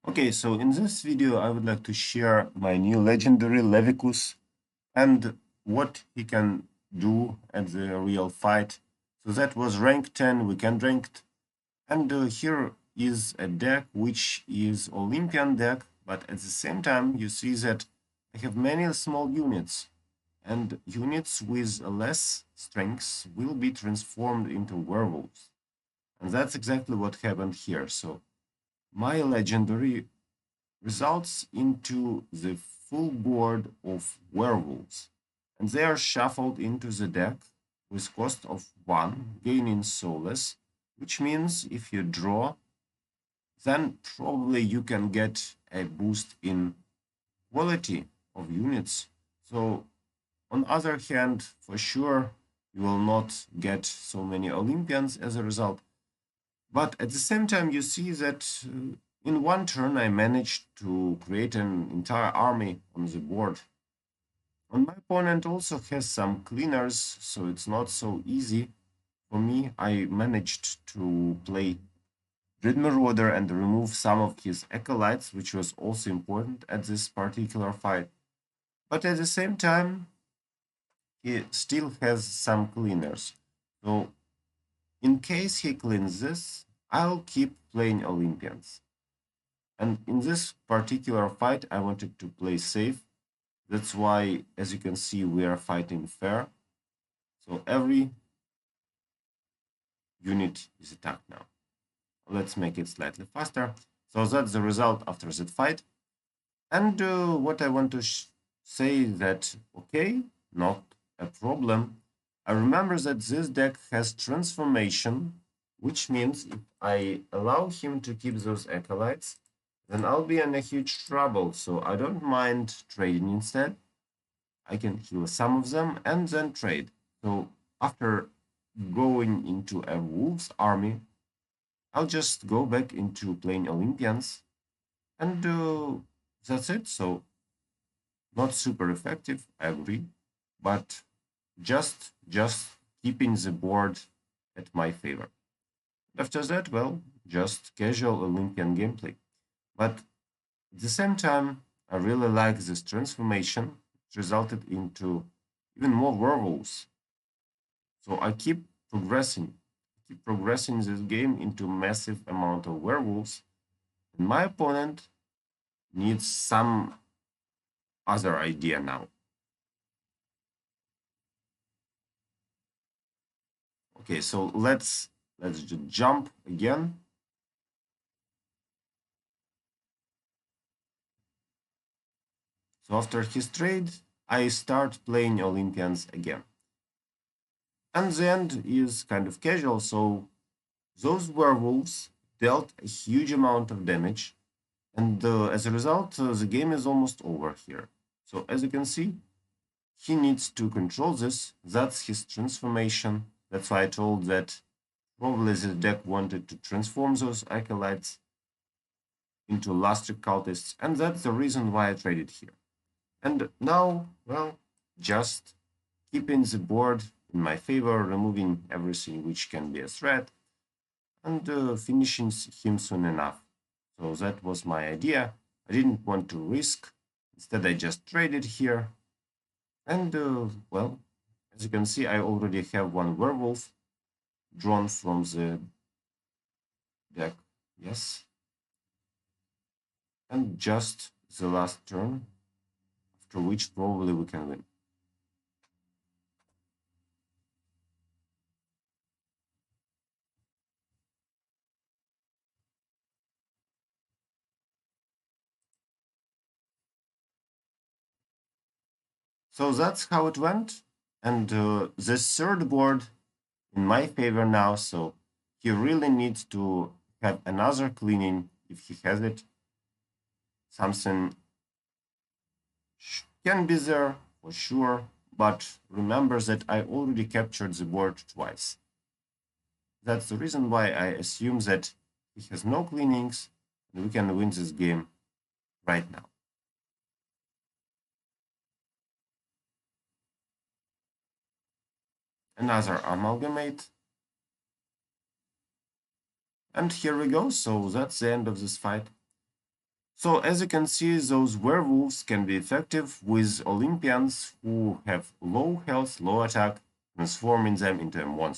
Okay, so in this video, I would like to share my new legendary Levicus and what he can do at the real fight. So that was rank 10, weekend ranked. And here is a deck which is Olympian deck, but at the same time, you see that I have many small units. And units with less strengths will be transformed into werewolves. And that's exactly what happened here. So my legendary results into the full board of werewolves, and they are shuffled into the deck with cost of 1, gaining soulless, which means if you draw, then probably you can get a boost in quality of units. So on other hand, for sure, you will not get so many Olympians as a result. But at the same time, you see that in one turn, I managed to create an entire army on the board. And my opponent also has some cleaners, so it's not so easy. For me, I managed to play Grid Marauder and remove some of his acolytes, which was also important at this particular fight. But at the same time, he still has some cleaners. So in case he cleans this, I'll keep playing Olympians. And in this particular fight, I wanted to play safe. That's why, as you can see, we are fighting fair. So every unit is attacked now. Let's make it slightly faster. So that's the result after that fight. And what I want to say that, okay, not a problem. I remember that this deck has transformation, which means if I allow him to keep those acolytes, then I'll be in a huge trouble. So I don't mind trading instead. I can heal some of them and then trade. So after going into a wolves army, I'll just go back into playing Olympians, and that's it. So not super effective, I agree, but just keeping the board at my favor. After that, well, just casual Olympian gameplay. But at the same time, I really like this transformation. It resulted into even more werewolves. So I keep progressing this game into massive amount of werewolves. And my opponent needs some other idea now. Okay, so let's just jump again. So after his trade, I start playing Olympians again. And the end is kind of casual, so those werewolves dealt a huge amount of damage, and as a result, the game is almost over here. So as you can see, he needs to control this. That's his transformation. That's why I told that probably the deck wanted to transform those acolytes into Lustric cultists, and that's the reason why I traded here. And now, well, just keeping the board in my favor, removing everything which can be a threat, and finishing him soon enough. So that was my idea. I didn't want to risk. Instead, I just traded here. And, well, as you can see, I already have one werewolf drawn from the deck. Yes. And just the last turn, after which probably we can win. So that's how it went. And the third board in my favor now. So he really needs to have another cleaning if he has it. Something can be there for sure. But remember that I already captured the board twice. That's the reason why I assume that he has no cleanings and we can win this game right now. Another amalgamate. And here we go. So that's the end of this fight. So as you can see, those werewolves can be effective with Olympians who have low health, low attack, transforming them into a monster.